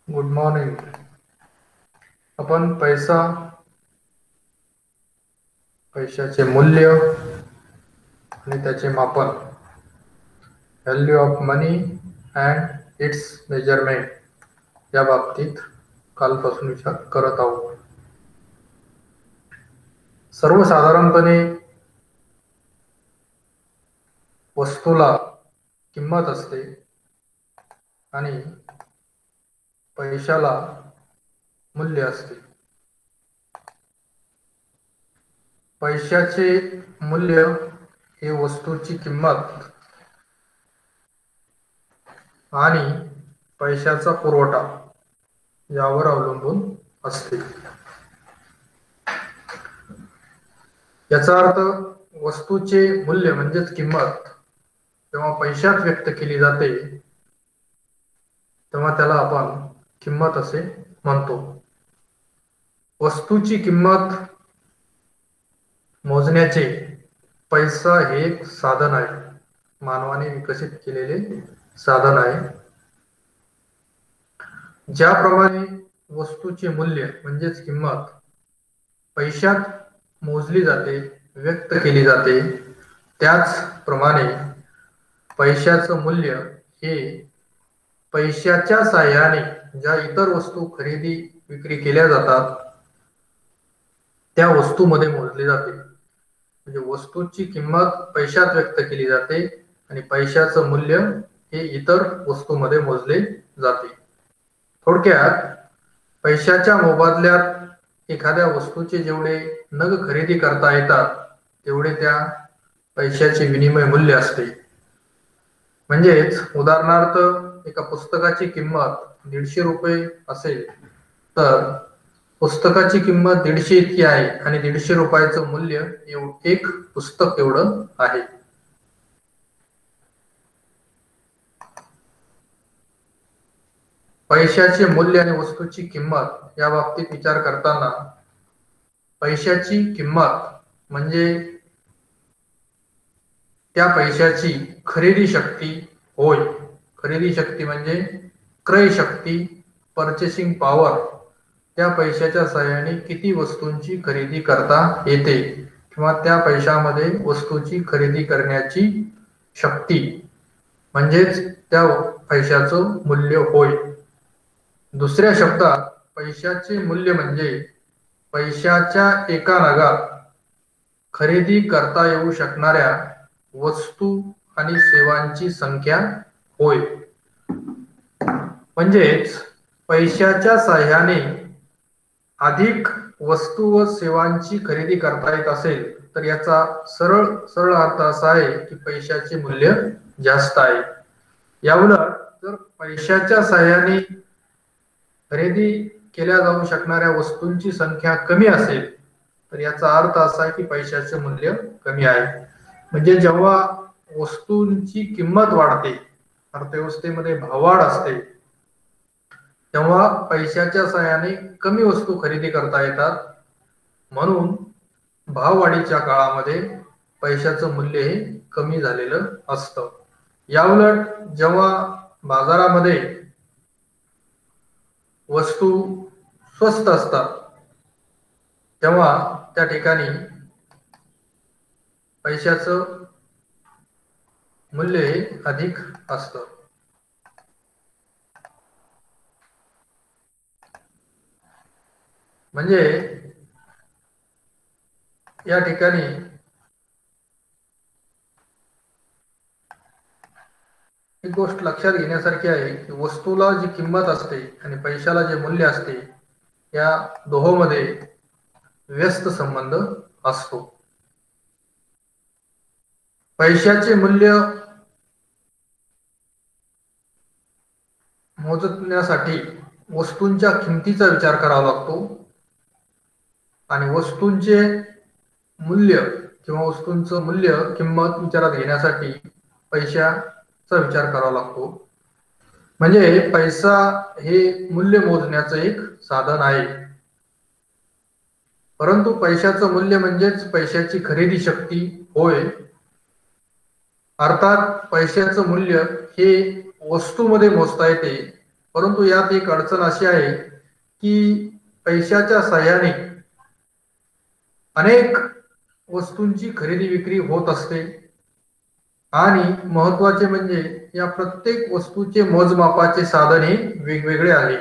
Good morning. आपण पैशाचे मूल्य आणि त्याचे मापन, value of money and it's measurement या बाबतीत कालपासून विचार करत आहोत. सर्वसाधारणपणे वस्तूला किंमत असते आणि पैशाला मूल्य असते. पैशाचे मूल्य हे वस्तूची किंमत आणि पैशाचा पुरवठा यावर अवलंबून असते. याचा अर्थ वस्तूचे मूल्य म्हणजेच किंमत जेव्हा पैशात व्यक्त केली जाते तेव्हा त्याला आपण किंमत असे म्हणतो. वस्तूची किंमत मोजण्याचे पैसा हे एक साधन आहे, मानवाने विकसित केलेले साधन आहे. ज्याप्रमाणे वस्तूचे मूल्य म्हणजेच किंमत पैशात मोजली जाते, व्यक्त केली जाते, त्याचप्रमाणे पैशाचं मूल्य हे पैशाच्या साहाय्याने ज्या इतर वस्तू खरेदी विक्री केल्या जातात त्या वस्तूमध्ये मोजले जाते. म्हणजे वस्तूची किंमत पैशात व्यक्त केली जाते आणि पैशाचं मूल्य हे इतर वस्तूमध्ये मोजले जाते. थोडक्यात पैशाच्या मोबदल्यात एखाद्या वस्तूचे जेवढे नग खरेदी करता येतात तेवढे त्या पैशाचे विनिमय मूल्य असते. म्हणजेच उदाहरणार्थ एका पुस्तकाची किंमत 150 रुपये असेल तर पुस्तकाची किंमत 150 इतकी आहे आणि 150 रुपयाचं मूल्य एक पुस्तक एवढं आहे. पैशाचे मूल्य आणि वस्तूची किंमत या बाबतीत विचार करताना पैशाची किंमत म्हणजे त्या पैशाची खरेदी शक्ती होय. खरेदी शक्ती म्हणजे क्रय शक्ती, परचेसिंग पॉवर. त्या पैशाच्या साहाय्याने किती वस्तूंची खरेदी करता येते किंवा त्या पैशामध्ये वस्तूची खरेदी करण्याची शक्ती म्हणजेच त्या पैशाचं मूल्य होय. दुसऱ्या शब्दात पैशाचे मूल्य म्हणजे पैशाच्या एका नगात खरेदी करता येऊ शकणाऱ्या वस्तू आणि सेवांची संख्या होय. म्हणजेच पैशाच्या साहाय्याने अधिक वस्तू व सेवांची खरेदी करता येत असेल तर याचा सरळ अर्थ असा आहे की पैशाचे मूल्य जास्त आहे. याउलट जर पैशाच्या साहाय्याने खरेदी केल्या जाऊ शकणाऱ्या वस्तूंची संख्या कमी असेल तर याचा अर्थ असा आहे की पैशाचे मूल्य कमी आहे. म्हणजे जेव्हा वस्तूंची किंमत वाढते, अर्थव्यवस्थेमध्ये भाववाढ असते, तेव्हा पैशाच्या साहाय्याने कमी वस्तू खरेदी करता येतात. म्हणून भाववाढीच्या काळामध्ये पैशाचं मूल्य हे कमी झालेलं असतं. याउलट जेव्हा बाजारामध्ये वस्तू स्वस्त असतात तेव्हा त्या ठिकाणी पैशाचं मूल्य हे अधिक असतं. म्हणजे या ठिकाणी एक गोष्ट लक्षात घेण्यासारखी आहे की वस्तूला जी किंमत असते आणि पैशाला जे मूल्य असते या दोहोंमध्ये व्यस्त संबंध असतो. पैशाचे मूल्य मोजण्यासाठी वस्तूंच्या किमतीचा विचार करावा लागतो आणि वस्तूंचे मूल्य किंवा वस्तूंचं मूल्य किंमत विचारात घेण्यासाठी पैशाचा विचार करावा लागतो. म्हणजे पैसा हे मूल्य मोजण्याचं एक साधन आहे. परंतु पैशाचं मूल्य म्हणजेच पैशाची खरेदी शक्ती होय. अर्थात पैशाचं मूल्य हे वस्तूमध्ये मोजता येते परंतु यात एक अडचण अशी आहे की पैशाच्या सहाय्याने अनेक वस्तूंची खरेदी विक्री होत असते आणि महत्वाचे म्हणजे या प्रत्येक वस्तूचे मोजमापाचे साधन हे वेगवेगळे आहे.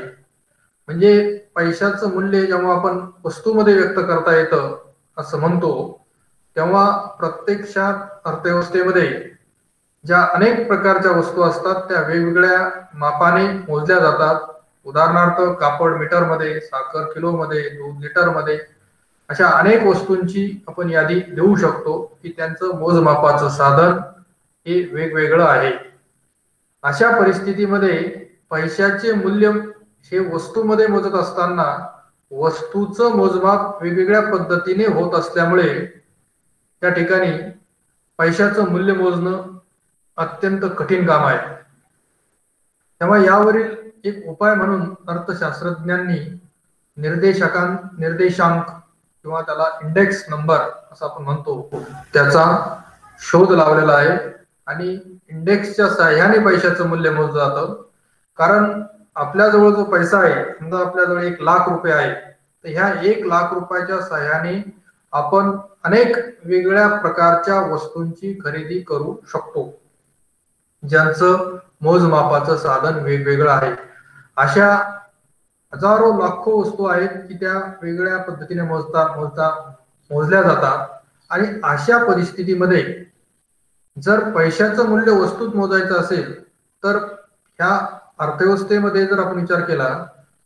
म्हणजे पैशाचं मूल्य जेव्हा आपण वस्तूमध्ये व्यक्त करता येतं असं म्हणतो, तेव्हा प्रत्यक्षात अर्थव्यवस्थेमध्ये ज्या अनेक प्रकारच्या वस्तू असतात त्या वेगवेगळ्या मापाने मोजल्या जातात. उदाहरणार्थ कापड मीटरमध्ये, साखर किलोमध्ये, दूध लिटरमध्ये, अशा अनेक वस्तूंची आपण यादी देऊ शकतो की त्यांचं मोजमापाचं साधन हे वेगवेगळं आहे. अशा परिस्थितीमध्ये पैशाचे मूल्य हे वस्तूमध्ये मोजत असताना वस्तूचं मोजमाप वेगवेगळ्या पद्धतीने होत असल्यामुळे त्या ठिकाणी पैशाचं मूल्य मोजणं अत्यंत कठीण काम आहे. तेव्हा यावरील एक उपाय म्हणून अर्थशास्त्रज्ञांनी निर्देशांक किंवा त्याला इंडेक्स नंबर असं आपण म्हणतो त्याचा शोध लावलेला आहे आणि इंडेक्सच्या सहाय्याने पैशाचं मूल्य मोजलं जातं. कारण आपल्याजवळ जो पैसा आहे, समजा आपल्याजवळ 1 लाख रुपये आहे, तर ह्या 1 लाख रुपयाच्या सहाय्याने आपण अनेक वेगवेगळ्या प्रकारच्या वस्तूंची खरेदी करू शकतो ज्यांचं मोजमापाचं साधन वेगवेगळं आहे. अशा हजारो लाखो वस्तू आहेत की त्या वेगवेगळ्या पद्धतीने मोजल्या जातात आणि अशा परिस्थितीमध्ये जर पैशाचं मूल्य वस्तूत मोजायचं असेल तर ह्या अर्थव्यवस्थेमध्ये जर आपण विचार केला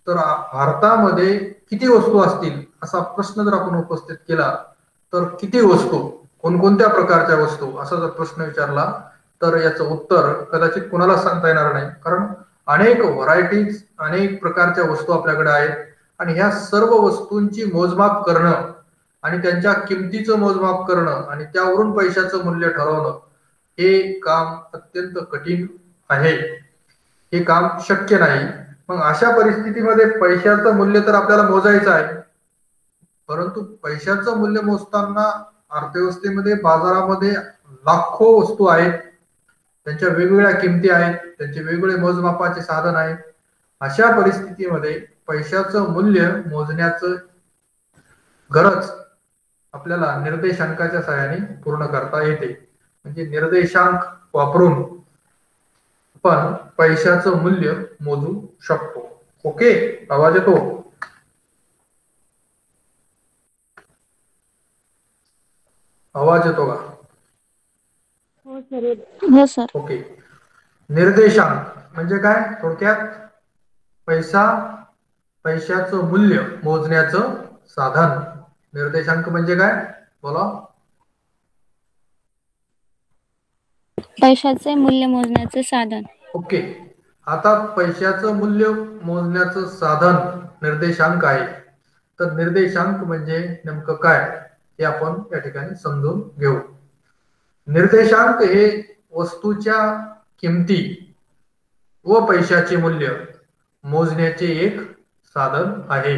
तर भारतामध्ये किती वस्तू असतील असा प्रश्न जर आपण उपस्थित केला तर किती वस्तू, कोणकोणत्या प्रकारच्या वस्तू असा जर प्रश्न विचारला तर याचं उत्तर कदाचित कोणाला सांगता येणार नाही. कारण अनेक व्हरायटीज, अनेक प्रकारच्या वस्तू आपल्याकडे आहेत आणि ह्या सर्व वस्तूंची मोजमाप करणं आणि त्यांच्या किमतीचं मोजमाप करणं आणि त्यावरून पैशाचं मूल्य ठरवणं हे काम अत्यंत कठीण आहे. हे काम शक्य नाही. मग अशा परिस्थितीमध्ये पैशाचं मूल्य तर आपल्याला मोजायचं आहे, परंतु पैशाचं मूल्य मोजताना अर्थव्यवस्थेमध्ये, बाजारामध्ये लाखो वस्तू आहेत, त्यांच्या वेगवेगळ्या किमती आहेत, त्यांचे वेगवेगळे मोजमापाचे साधन आहेत. अशा परिस्थितीमध्ये पैशाचं मूल्य मोजण्याचं गरज आपल्याला निर्देशांकाच्या सहाय्याने पूर्ण करता येते. म्हणजे निर्देशांक वापरून आपण पैशाचं मूल्य मोजू शकतो. ओके, आवाज येतो? आवाज येतो का? हो सर. ओके. निर्देशांक म्हणजे काय? थोडक्यात पैशाचं मूल्य मोजण्याचं साधन. निर्देशांक म्हणजे काय? बोला. पैशाचे मूल्य मोजण्याचे साधन. ओके. आता पैशाचं मूल्य मोजण्याचं साधन निर्देशांक आहे. तर निर्देशांक म्हणजे नेमकं काय हे आपण या ठिकाणी समजून घेऊ. निर्देशांक हे वस्तूच्या किमती व पैशाचे मूल्य मोजण्याचे एक साधन आहे.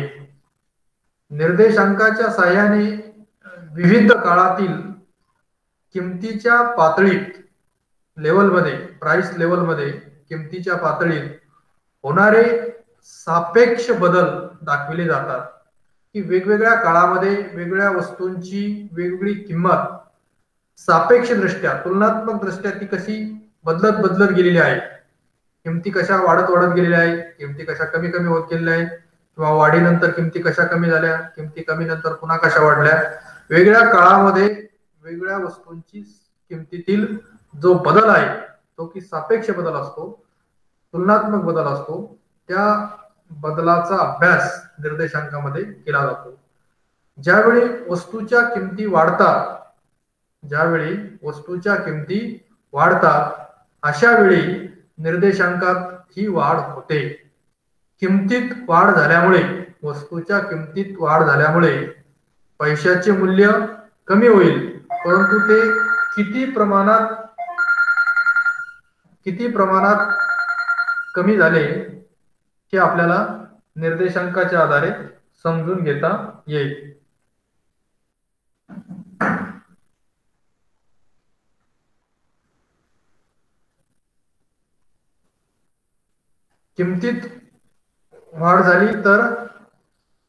निर्देशांकाच्या साहाय्याने विविध काळातील किमतीच्या पातळीत, लेवलमध्ये, प्राइस लेवलमध्ये, किमतीच्या पातळीत होणारे सापेक्ष बदल दाखविले जातात. की वेगवेगळ्या काळामध्ये वेगवेगळ्या वस्तूंची वेगवेगळी किंमत सापेक्ष दृष्ट्या, तुलनात्मक दृष्ट्या ती कशी बदलत गेलेली आहे. किमती कशा वाढत गेलेल्या आहेत, किमती कशा कमी होत गेलेल्या आहेत, किंवा वाढीनंतर किमती कशा कमी झाल्या, किमती कमी नंतर पुन्हा कशा वाढल्या. वेगळ्या काळामध्ये वेगवेगळ्या वस्तूंची किमतीतील जो बदल आहे तो की सापेक्ष बदल असतो, तुलनात्मक बदल असतो. त्या बदलाचा अभ्यास निर्देशांकामध्ये केला जातो. ज्यावेळी वस्तूच्या किमती वाढतात अशा वेळी निर्देशांकात ही वाढ होते. किमतीत वाढ झाल्यामुळे, वस्तूच्या किमतीत वाढ झाल्यामुळे पैशाचे मूल्य कमी होईल, परंतु ते किती प्रमाणात कमी झाले हे आपल्याला निर्देशांकाच्या आधारे समजून घेता येईल. किमतीत वाढ झाली तर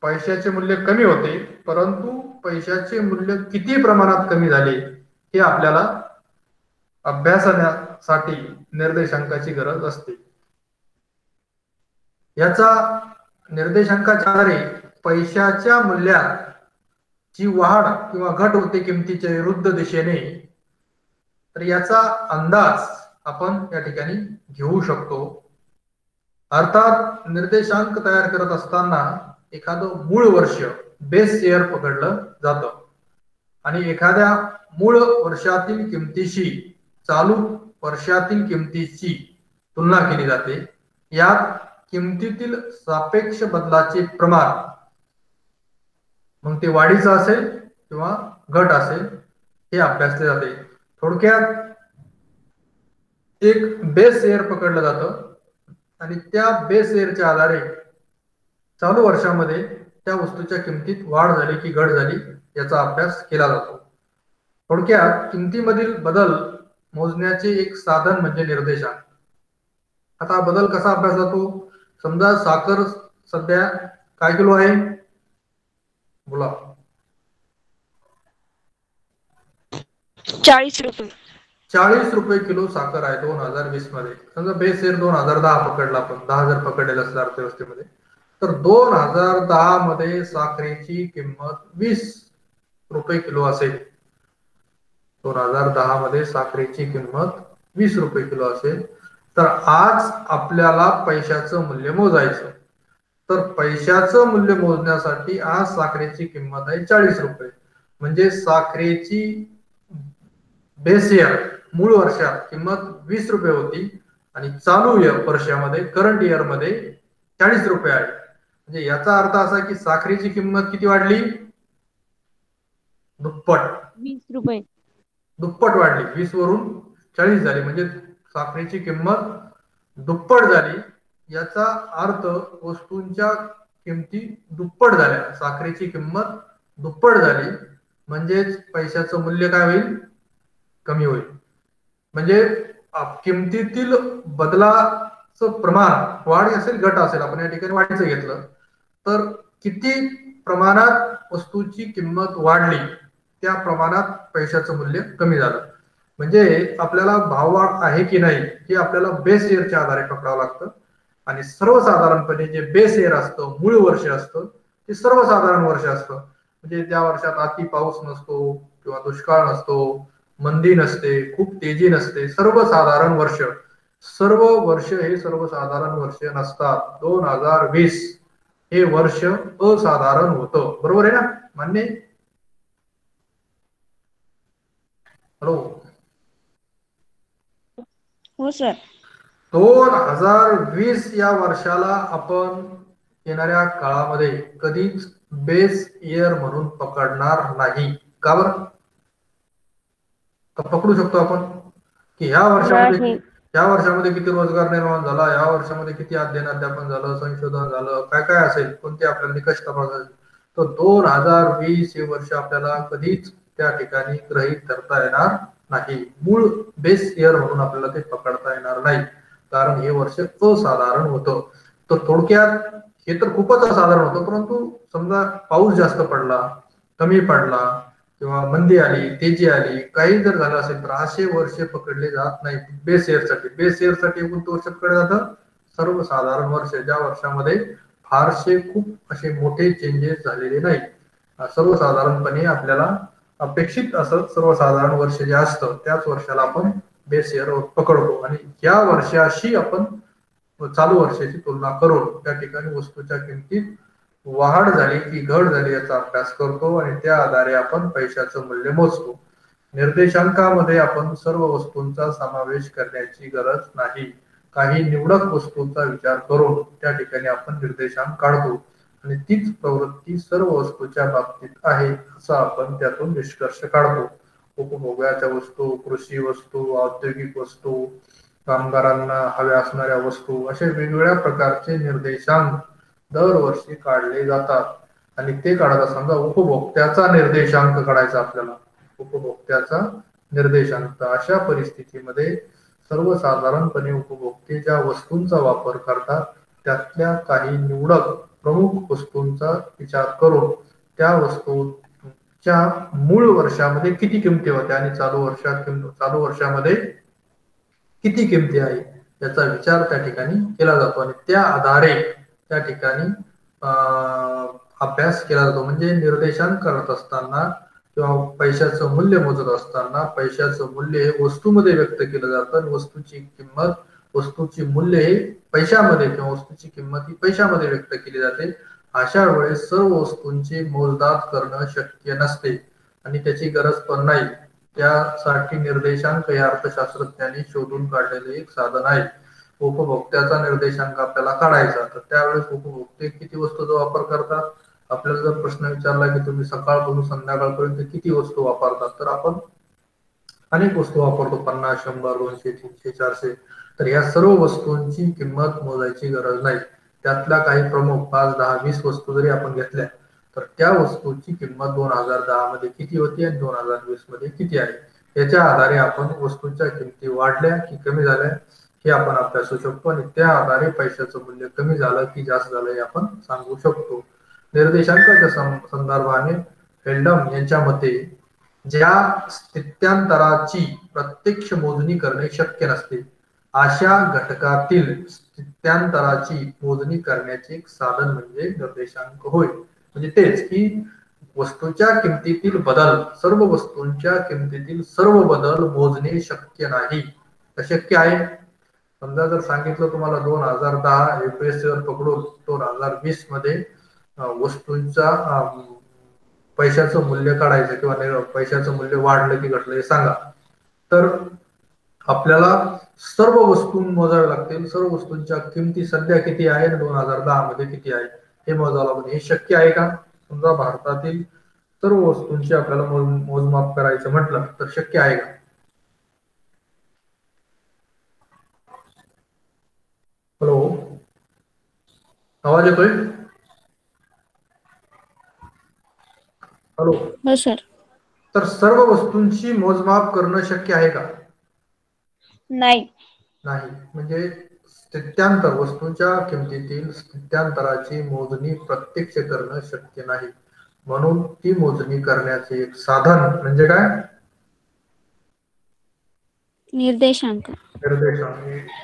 पैशाचे मूल्य कमी होते, परंतु पैशाचे मूल्य किती प्रमाणात कमी झाले हे आपल्याला अभ्यासण्यासाठी निर्देशांकाची गरज असते. याचा निर्देशांकाच्या आधारे पैशाच्या मूल्यात जी वाढ किंवा घट होते किमतीच्या विरुद्ध दिशेने, तर याचा अंदाज आपण या ठिकाणी घेऊ शकतो. अर्थात निर्देशांक तयार करत असताना एखादं मूळ वर्ष बेस इयर पकडलं जातं आणि एखाद्या मूळ वर्षातील किमतीशी चालू वर्षातील किमतीची तुलना केली जाते. यात किमतीतील सापेक्ष बदलाचे प्रमाण, मग ते वाढीचं असेल किंवा घट असेल, हे अभ्यासले जाते. थोडक्यात एक बेस इयर पकडलं जातं आणि त्या बेस इयरच्या आधारे चालू वर्षामध्ये त्या वस्तूच्या किमतीत वाढ झाली की घट झाली याचा अभ्यास केला जातो. थोडक्यात किमतीमधील बदल मोजण्याचे एक साधन म्हणजे निर्देशांक. आता बदल कसा अभ्यास जातो? समजा साखर सध्या काय किलो आहे? बोला. 40 रुपये. 40 रुपये किलो साखर आहे 2020 मध्ये. समजा बेस इयर 2010 पकडला, आपण 10,000 पकडलेलं असलं अर्थव्यवस्थेमध्ये, तर 2010 मध्ये साखरेची किंमत 20 रुपये किलो असेल. 2010 मध्ये साखरेची किंमत 20 रुपये किलो असेल. तर आज आपल्याला पैशाचं मूल्य मोजायचं. तर पैशाचं मूल्य मोजण्यासाठी आज साखरेची किंमत आहे 40 रुपये. म्हणजे साखरेची बेस इयर मूळ वर्षात किंमत 20 रुपये होती आणि चालू वर्षामध्ये करंट इयर मध्ये 40 रुपये आहे. म्हणजे याचा अर्थ असा की साखरेची किंमत किती वाढली? दुप्पट. 20 रुपये. दुप्पट वाढली. 20 वरून 40 झाली, म्हणजे साखरेची किंमत दुप्पट झाली. याचा अर्थ वस्तूंच्या किमती दुप्पट झाल्या. साखरेची किंमत दुप्पट झाली म्हणजेच पैशाचं मूल्य काय होईल? कमी होईल. म्हणजे किमतीतील बदलाचं प्रमाण वाढ असेल घट असेल, आपण या ठिकाणी वाढीचं घेतलं, तर किती प्रमाणात वस्तूची किंमत वाढली त्या प्रमाणात पैशाचं मूल्य कमी झालं. म्हणजे आपल्याला भाववाढ आहे की नाही हे आपल्याला बेस इयरच्या आधारे पकडावं लागतं. आणि सर्वसाधारणपणे जे बेस इयर असतं, मूळ वर्ष असतं, ते सर्वसाधारण वर्ष असतं. म्हणजे त्या वर्षात अति पाऊस नसतो किंवा दुष्काळ नसतो, मंदी नसते, खूप तेजी नसते, सर्वसाधारण वर्ष. सर्व वर्ष हे सर्वसाधारण वर्ष नसतात. 2020 हे वर्ष असाधारण होतं. बरोबर आहे ना? मान्य? हॅलो. हो सर. 2020 या वर्षाला आपण येणाऱ्या काळामध्ये कधीच बेस इयर म्हणून पकडणार नाही. का बरं? पकडू शकतो आपण की ह्या वर्षामध्ये किती रोजगार निर्माण झाला, या वर्षामध्ये किती अध्ययन अध्यापन झालं, संशोधन झालं, काय काय असेल, कोणते आपल्याला निकष तपासायचे. तर 2020 हे वर्ष आपल्याला कधीच त्या ठिकाणी गृहीत धरता येणार नाही. मूळ बेस इयर म्हणून आपल्याला ते पकडता येणार नाही, कारण हे वर्ष असाधारण होतं. तर थोडक्यात हे तर खूपच असाधारण होतं. परंतु समजा पाऊस जास्त पडला, कमी पडला किंवा मंदी आली, तेजी आली, काही जर झालं असेल तर असे वर्ष पकडले जात नाही बेस इयर साठी. बेस इयर साठी कोणतं वर्ष पकडलं जातं? सर्वसाधारण वर्ष, ज्या वर्षामध्ये फारसे खूप असे मोठे चेंजेस झालेले नाही. सर्वसाधारणपणे आपल्याला अपेक्षित असं सर्वसाधारण वर्ष जे असतं त्याच वर्षाला आपण बेस इयर पकडतो आणि या वर्षाशी आपण चालू वर्षाची तुलना करून त्या ठिकाणी वस्तूच्या किमतीत वाढ झाली की घट झाली याचा अभ्यास करतो आणि त्या आधारे आपण पैशाचं मूल्य मोजतो. निर्देशांकामध्ये आपण सर्व वस्तूंचा समावेश करण्याची गरज नाही. काही निवडक वस्तूंचा विचार करून त्या ठिकाणी आपण निर्देशांक काढतो आणि तीच प्रवृत्ती सर्व वस्तूच्या बाबतीत आहे असं आपण त्यातून निष्कर्ष काढतो. उपभोगाच्या वस्तू, कृषी वस्तू, औद्योगिक वस्तू, कामगारांना हव्या असणाऱ्या वस्तू, असे वेगवेगळ्या प्रकारचे निर्देशांक दरवर्षी काढले जातात. आणि ते काढत असताना उपभोक्त्याचा निर्देशांक काढायचा आपल्याला. उपभोक्त्याचा निर्देशांक. अशा परिस्थितीमध्ये सर्वसाधारणपणे उपभोक्ते ज्या वस्तूंचा वापर करतात त्यातल्या काही निवडक प्रमुख वस्तूंचा विचार करून त्या वस्तूच्या मूळ वर्षामध्ये किती किमती होत्या आणि चालू वर्षामध्ये किती किमती आहे याचा विचार त्या ठिकाणी केला जातो आणि त्या आधारे त्या ठिकाणी अभ्यास केला जातो. म्हणजे निर्देशांक करत असताना किंवा पैशाचं मूल्य मोजत असताना पैशाचं मूल्य हे वस्तूमध्ये व्यक्त केलं जातं आणि वस्तूची मूल्य हे पैशामध्ये किंवा वस्तूची किंमत ही पैशामध्ये व्यक्त केली जाते. अशा वेळेस सर्व वस्तूंची मोजदाद करणं शक्य नसते आणि त्याची गरज पण नाही. त्यासाठी निर्देशांक हे अर्थशास्त्रज्ञांनी शोधून काढलेले एक साधन आहे. उपभोक्त्याचा निर्देशांक आपल्याला काढायचा तर त्यावेळेस उपभोक्ते किती वस्तूचा वापर करतात. आपल्याला जर प्रश्न विचारला की तुम्ही सकाळपासून संध्याकाळपर्यंत किती वस्तू वापरतात तर आपण अनेक वस्तू वापरतो. 50, 100, 200, 300, 400. तर या सर्व वस्तूंची किंमत मोजायची गरज नाही. त्यातल्या काही प्रमुख 5, 10, 20 वस्तू जरी आपण घेतल्या तर त्या वस्तूची किंमत 2010 मध्ये किती होती आणि 2020 मध्ये किती आहे याच्या आधारे आपण वस्तूच्या किमती वाढल्या की कमी झाल्या हे आपण अभ्यासू शकतो आणि त्या आधारे पैशाचं मूल्य कमी झालं की जास्त झालं हे आपण सांगू शकतो. निर्देशांकाच्या संदर्भाने हेल्डम यांच्या मते ज्या स्थित्यांतराची प्रत्यक्ष मोजणी करणे शक्य नसते अशा घटकातील स्थित्यांतराची मोजणी करण्याचे एक साधन म्हणजे निर्देशांक होय. म्हणजे तेच की वस्तूच्या किमतीतील बदल सर्व वस्तूंच्या किमतीतील सर्व बदल मोजणे शक्य नाही. अशक्य आहे. समजा जर सांगितलं तुम्हाला 2010 एपीएससी वर पकडून 2020 मध्ये वस्तूंचा पैशाचं मूल्य काढायचं किंवा पैशाचं मूल्य वाढलं की घटलं हे सांगा तर आपल्याला सर्व वस्तू मोजावे लागतील. सर्व वस्तूंच्या किमती सध्या किती आहे आणि 2010 मध्ये किती आहे हे मोजावं लागेल. हे शक्य आहे का? समजा भारतातील सर्व वस्तूंची आपल्याला मोजमाप करायचं म्हटलं तर शक्य आहे का? हॅलो, आवाज येतोय? हॅलो, हो सर. तर सर्व वस्तूंची मोजमाप करणं शक्य आहे का? नाही. नाही. म्हणजे स्थित्यांतर वस्तूंच्या किमतीतील स्थित्यांतराची मोजणी प्रत्यक्ष करणं शक्य नाही. म्हणून ती मोजणी करण्याचे एक साधन म्हणजे काय? निर्देशांक.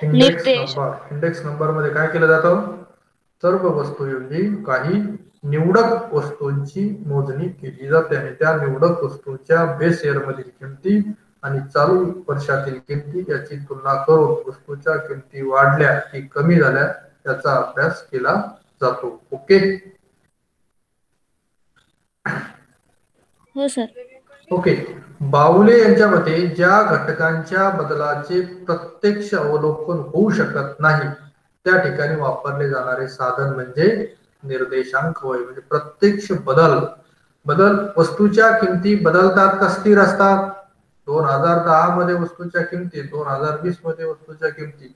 इंडेक्स नंबर मध्ये काय केलं जातं? सर्व वस्तूंऐवजी काही निवडक वस्तूंची मोजणी केली जाते आणि त्या निवडक वस्तूंच्या बेस इयर मधील किमती आणि चालू वर्षातील किमती याची तुलना करून वस्तूच्या किमती वाढल्या की कमी झाल्या याचा अभ्यास केला जातो. ओके. हो सर. ओके. बावले यांच्या मते ज्या घटकांच्या बदलाचे प्रत्यक्ष अवलोकन होऊ शकत नाही त्या ठिकाणी वापरले जाणारे साधन म्हणजे निर्देशांक होय. म्हणजे प्रत्यक्ष बदल वस्तूच्या किमती बदलतात का स्थिर असतात? 2010 मध्ये वस्तूच्या किमती 2020 मध्ये वस्तूच्या किमती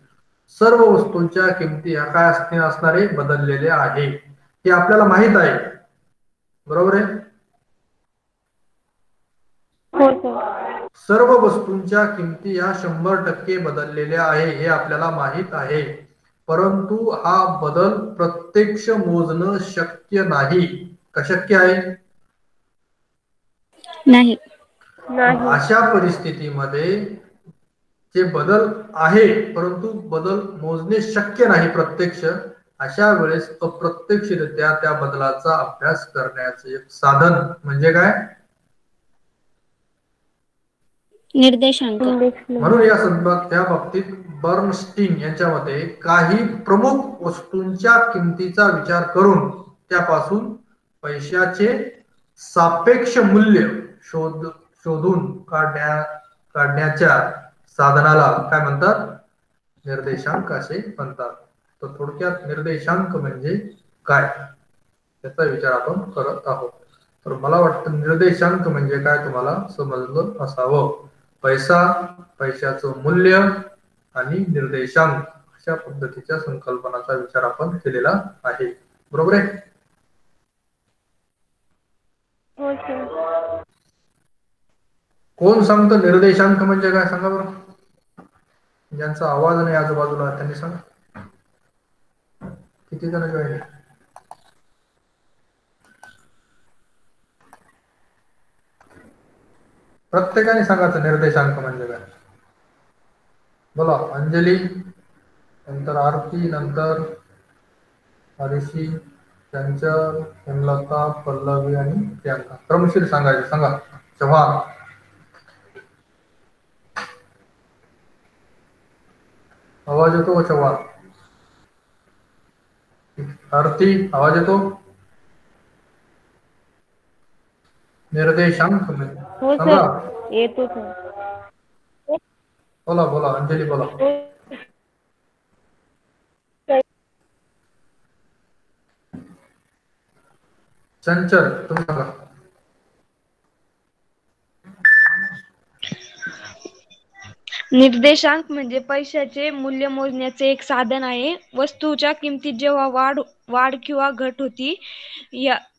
सर्व वस्तूंच्या किमती या काय असणारे बदललेले आहे हे आपल्याला माहित आहे. बरोबर आहे? सर्व वस्तूंच्या किमती या 100% बदललेल्या आहे हे आपल्याला माहित आहे. परंतु हा बदल प्रत्यक्ष मोजणं शक्य नाही. का शक्य आहे? नाही. अशा परिस्थितीमध्ये जे बदल आहे परंतु बदल मोजणे शक्य नाही प्रत्यक्ष अशा वेळेस अप्रत्यक्षरित्या त्या बदलाचा अभ्यास करण्याचे एक साधन म्हणजे काय? निर्देशांक. म्हणून त्या बाबतीत बर्नस्टीन यांच्या मते काही प्रमुख वस्तूंच्या किमतीचा विचार करून त्यापासून पैशाचे सापेक्ष मूल्य शोधून काढण्याच्या साधनाला काय म्हणतात? निर्देशांक असे म्हणतात. तर थोडक्यात निर्देशांक म्हणजे काय याचा विचार आपण करत आहोत. तर मला वाटतं निर्देशांक म्हणजे काय तुम्हाला समजलं असावं. पैशाचं मूल्य आणि निर्देशांक अशा पद्धतीच्या संकल्पनाचा विचार आपण केलेला आहे. बरोबर आहे? कोण सांगतं निर्देशांक म्हणजे काय सांगा बरं. ज्यांचा आवाज नाही आजूबाजूला त्यांनी सांगा. किती जण जॉईन? प्रत्येकाने सांगायचं निर्देशांक म्हणजे काय. बोला. अंजली, नंतर आरती, नंतर हरीशी, चंचल, हेमलता, पल्लवी आणि प्रियांका. क्रमशीर सांगायचे. सांगा. चव्हाण. आवाज येतो का चव्हाण? आरती, आवाज येतो? निर्देशांक म्हणजे हो सांगा. सर, येतो सर. बोला बोला. अंजली बोला. चंचल, तुम्ही सांगा. निर्देशांक म्हणजे पैशाचे मूल्य मोजण्याचे एक साधन आहे. वस्तूच्या किमतीत जेव्हा वाढ किंवा घट होती,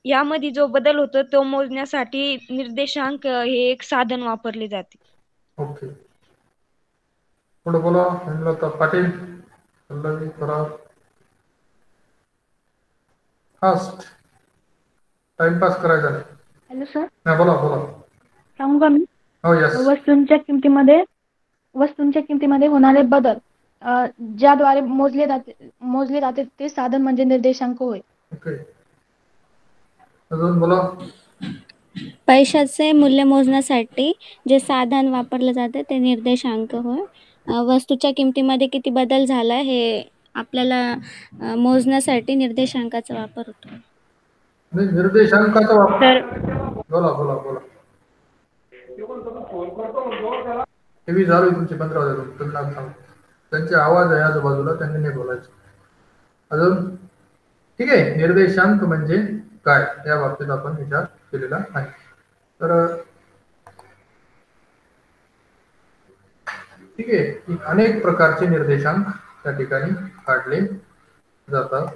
यामध्ये जो बदल होतो तो मोजण्यासाठी निर्देशांक हे एक साधन वापरले जाते. ओके. पुढे बोला. हेमलता पाटील, पल्लवी करार. फास्ट. टाइमपास करायचा नाही. हॅलो सर, नाही, बोला बोला. सांगू का मी? हो, यस. वस्तूंच्या किमतीमध्ये होणारे बदल ज्याद्वारे मोजले जाते ते साधन म्हणजे निर्देशांक होय. ओके. अजून बोला. पैशाचे मूल्य मोजण्यासाठी जे साधन वापरले जाते ते निर्देशांक होय. वस्तूच्या किमतीमध्ये किती बदल झाला हे आपल्याला मोजण्यासाठी निर्देशांकाचा वापर होतो. नाही, निर्देशांकाचा वापर. तर बोला बोला बोला. टीव्ही चालू आहे तुमची 15 वाजता. तुम्ही सांग. त्यांचे आवाज आहे आजूबाजूला, त्यांनी नाही बोलायचं. अजून. ठीक आहे. निर्देशांक म्हणजे काय या बाबतीत आपण विचार केलेला आहे. तर ठीक आहे. अनेक प्रकारचे निर्देशांक त्या ठिकाणी काढले जातात.